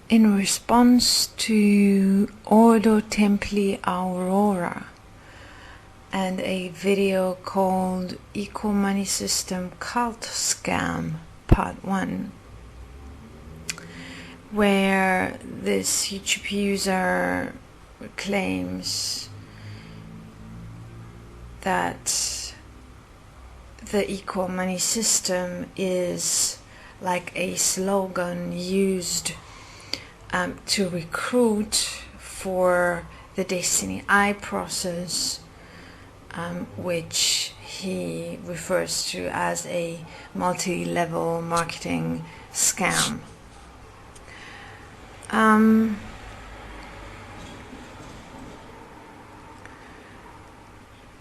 in response to ordotempliaurora and a video called Equal Money System Cult Scam Part 1, where this YouTube user claims that the equal money system is like a slogan used to recruit for the Desteni process, which he refers to as a multi-level marketing scam.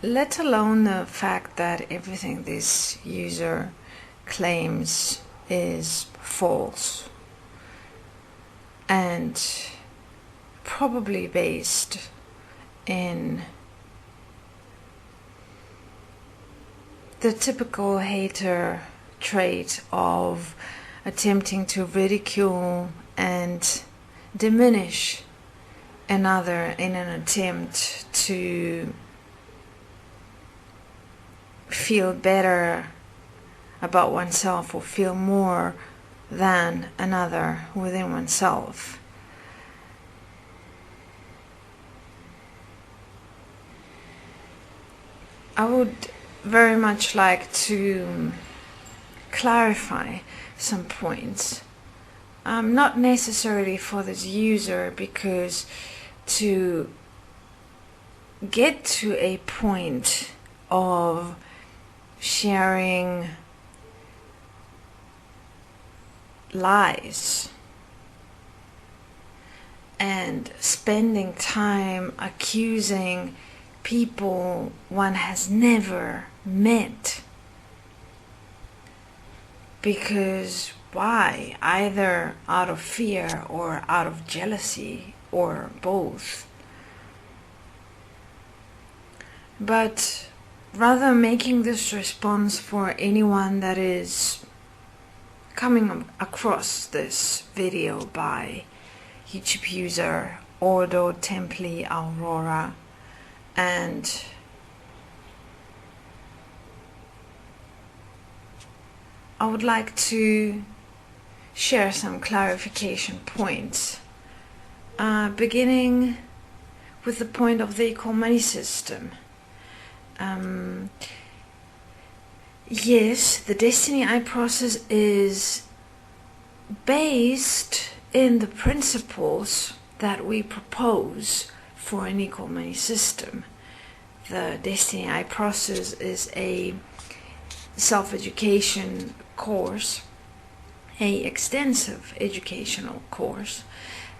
Let alone the fact that everything this user claims is false and probably based in the typical hater trait of attempting to ridicule and diminish another in an attempt to feel better about oneself or feel more than another within oneself. I would very much like to clarify some points, not necessarily for this user, because to get to a point of sharing lies and spending time accusing people one has never met, because why? Either out of fear or out of jealousy or both. But rather making this response for anyone that is coming across this video by YouTube user ordotempliaurora, and I would like to share some clarification points, beginning with the point of the equal money system. Yes, the Desteni process is based in the principles that we propose for an equal money system. The Desteni process is a self-education course, a extensive educational course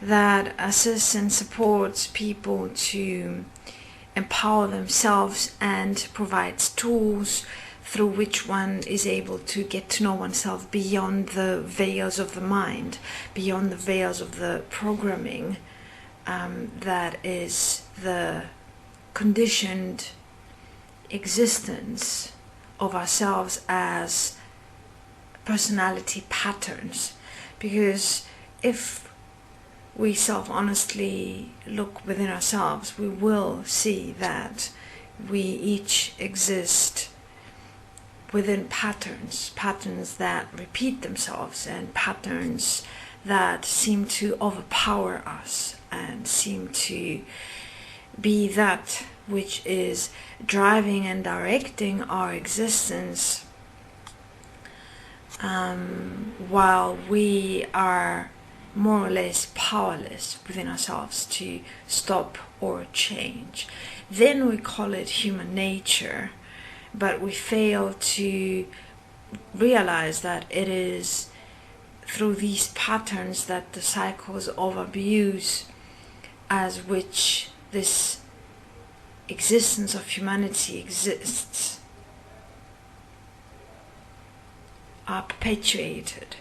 that assists and supports people to empower themselves and provides tools through which one is able to get to know oneself beyond the veils of the mind, beyond the veils of the programming that is the conditioned existence of ourselves as personality patterns. Because if we self-honestly look within ourselves, we will see that we each exist within patterns that repeat themselves, and patterns that seem to overpower us and seem to be that which is driving and directing our existence, while we are more or less powerless within ourselves to stop or change. Then we call it human nature, but we fail to realize that it is through these patterns that the cycles of abuse as which this existence of humanity exists are perpetuated.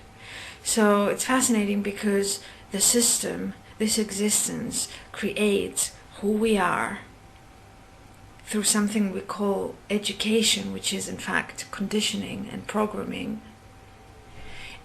So it's fascinating because the system, this existence, creates who we are through something we call education, which is in fact conditioning and programming.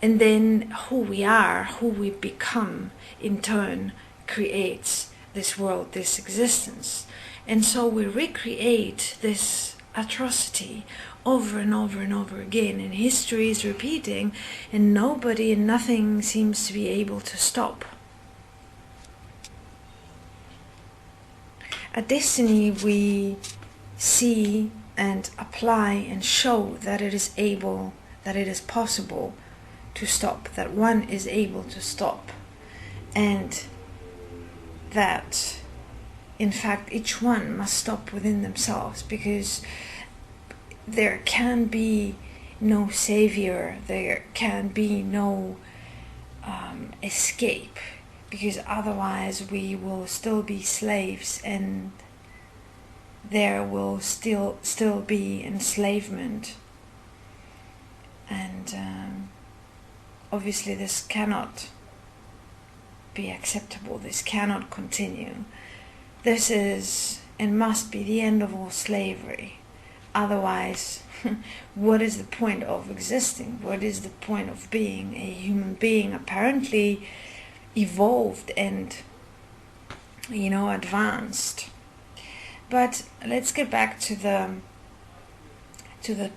And then who we are, who we become, in turn creates this world, this existence. And so we recreate this atrocity over and over and over again, and history is repeating, and nobody and nothing seems to be able to stop. At Desteni, we see and apply and show that it is able, that it is possible to stop, that one is able to stop, and that in fact each one must stop within themselves, because there can be no savior, there can be no escape, because otherwise we will still be slaves, and there will still be enslavement. And obviously this cannot be acceptable, this cannot continue. This is and must be the end of all slavery. Otherwise, what is the point of existing? What is the point of being a human being, apparently evolved and, advanced? But let's get back to the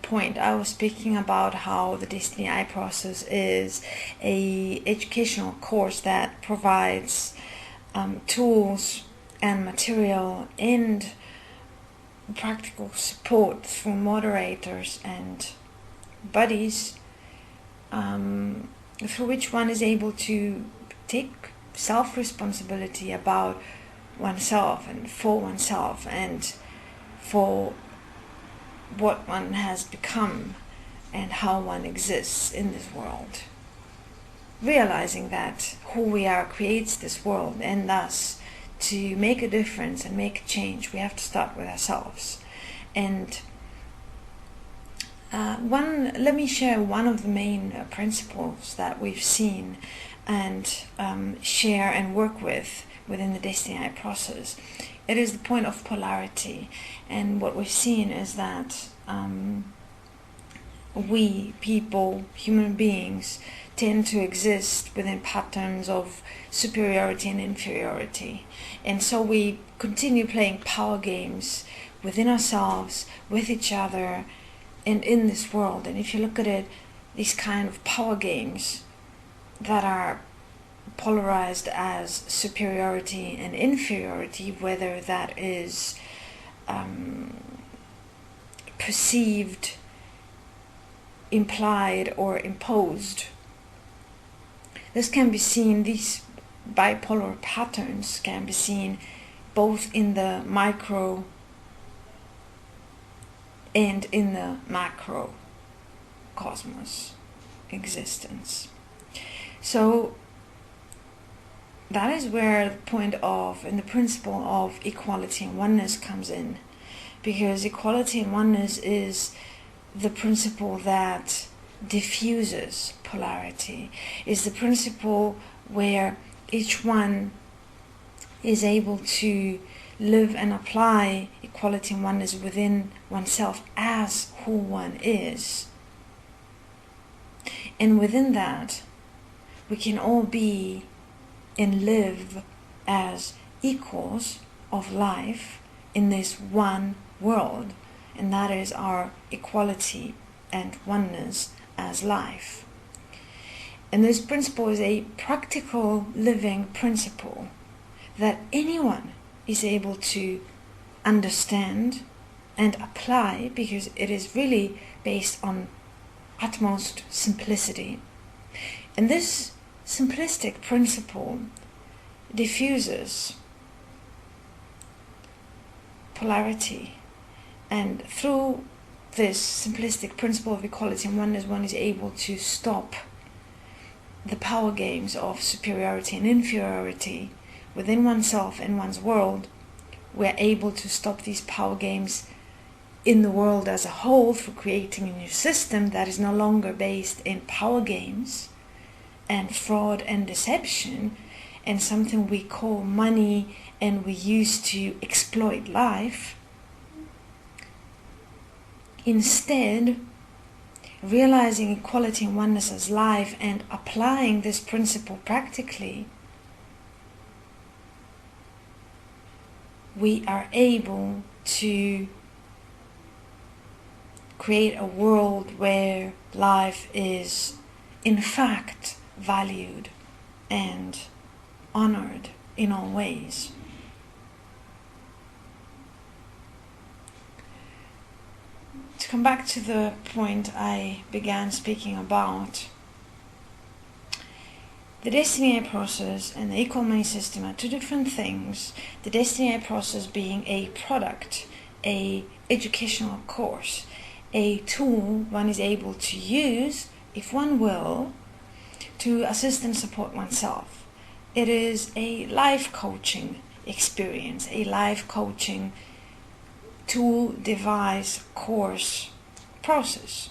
point. I was speaking about how the Desteni I process is a educational course that provides tools and material and practical support through moderators and buddies, through which one is able to take self-responsibility about oneself and for oneself and for what one has become and how one exists in this world. Realizing that who we are creates this world, and thus to make a difference and make a change, we have to start with ourselves. And let me share one of the main principles that we've seen and share and work with within the Desteni I process. It is the point of polarity, and what we've seen is that we people, human beings, tend to exist within patterns of superiority and inferiority, and so we continue playing power games within ourselves, with each other, and in this world. And if you look at it, these kind of power games that are polarized as superiority and inferiority, whether that is perceived, implied, or imposed, this can be seen, these bipolar patterns can be seen both in the micro and in the macro cosmos existence. So that is where the point of and the principle of equality and oneness comes in, because equality and oneness is the principle that diffuses polarity, is the principle where each one is able to live and apply equality and oneness within oneself as who one is. And within that, we can all be and live as equals of life in this one world, and that is our equality and oneness as life. And this principle is a practical living principle that anyone is able to understand and apply, because it is really based on utmost simplicity. And this simplistic principle diffuses polarity, and through this simplistic principle of equality and oneness, one is able to stop the power games of superiority and inferiority within oneself and one's world. We're able to stop these power games in the world as a whole through creating a new system that is no longer based in power games and fraud and deception and something we call money and we use to exploit life. Instead, realizing equality and oneness as life and applying this principle practically, we are able to create a world where life is in fact valued and honored in all ways. To come back to the point I began speaking about, the Desteni process and the equal money system are two different things. The Desteni process being a product, a educational course, a tool one is able to use, if one will, to assist and support oneself. It is a life coaching experience, a life coaching tool, device, course, process.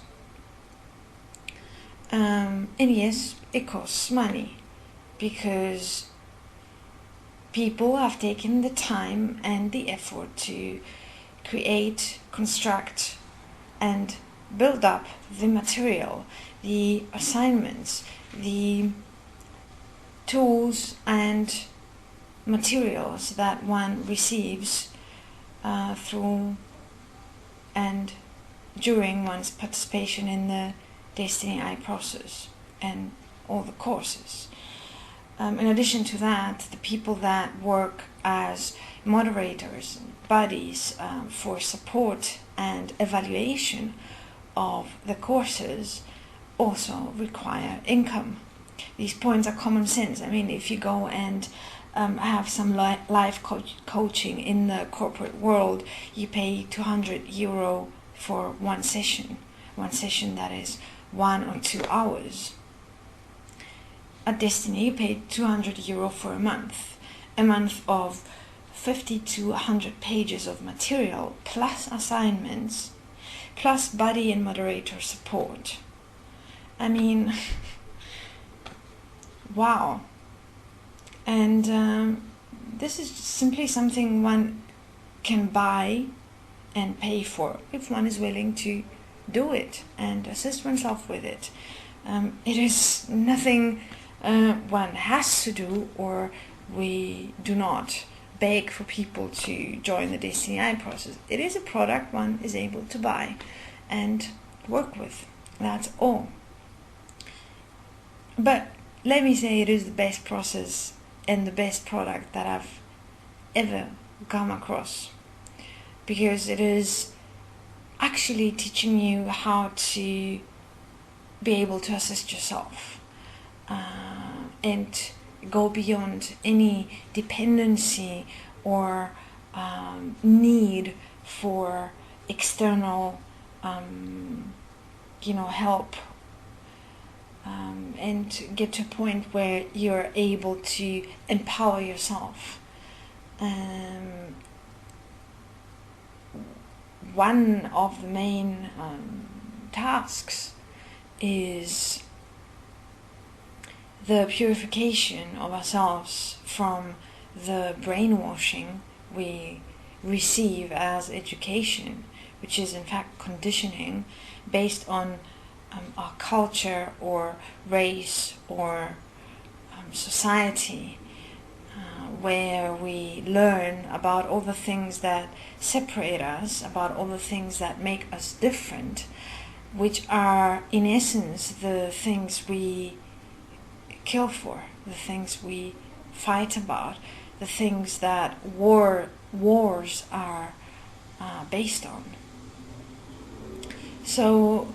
And yes, it costs money because people have taken the time and the effort to create, construct, and build up the material, the assignments, the tools and materials that one receives through and during one's participation in the Desteni process and all the courses. In addition to that, the people that work as moderators, buddies for support and evaluation of the courses also require income. These points are common sense. I mean, if you go and have some life coaching in the corporate world, you pay €200 for one session that is 1 or 2 hours. At Desteni, you pay €200 for a month of 50 to 100 pages of material, plus assignments, plus buddy and moderator support. I mean, wow. And this is simply something one can buy and pay for if one is willing to do it and assist oneself with it. It is nothing one has to do, or we do not beg for people to join the Desteni process. It is a product one is able to buy and work with. That's all. But let me say, it is the best process and the best product that I've ever come across, because it is actually teaching you how to be able to assist yourself and go beyond any dependency or need for external help, and get to a point where you're able to empower yourself. One of the main tasks is the purification of ourselves from the brainwashing we receive as education, which is in fact conditioning based on our culture or race or society, where we learn about all the things that separate us, about all the things that make us different, which are in essence the things we kill for, the things we fight about, the things that wars are based on. So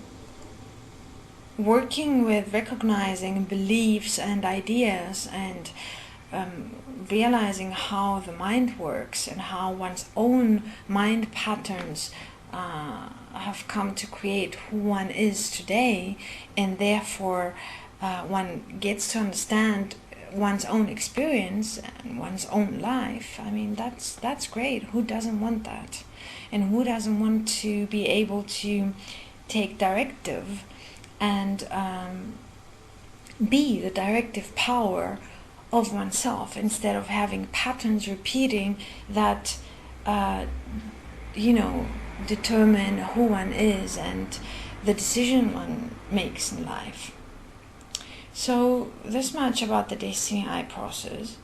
working with recognizing beliefs and ideas and realizing how the mind works and how one's own mind patterns have come to create who one is today, and therefore one gets to understand one's own experience and one's own life. I mean, that's great. Who doesn't want that? And who doesn't want to be able to take directive and be the directive power of oneself, instead of having patterns repeating that determine who one is and the decision one makes in life. So this much about the Desteni process.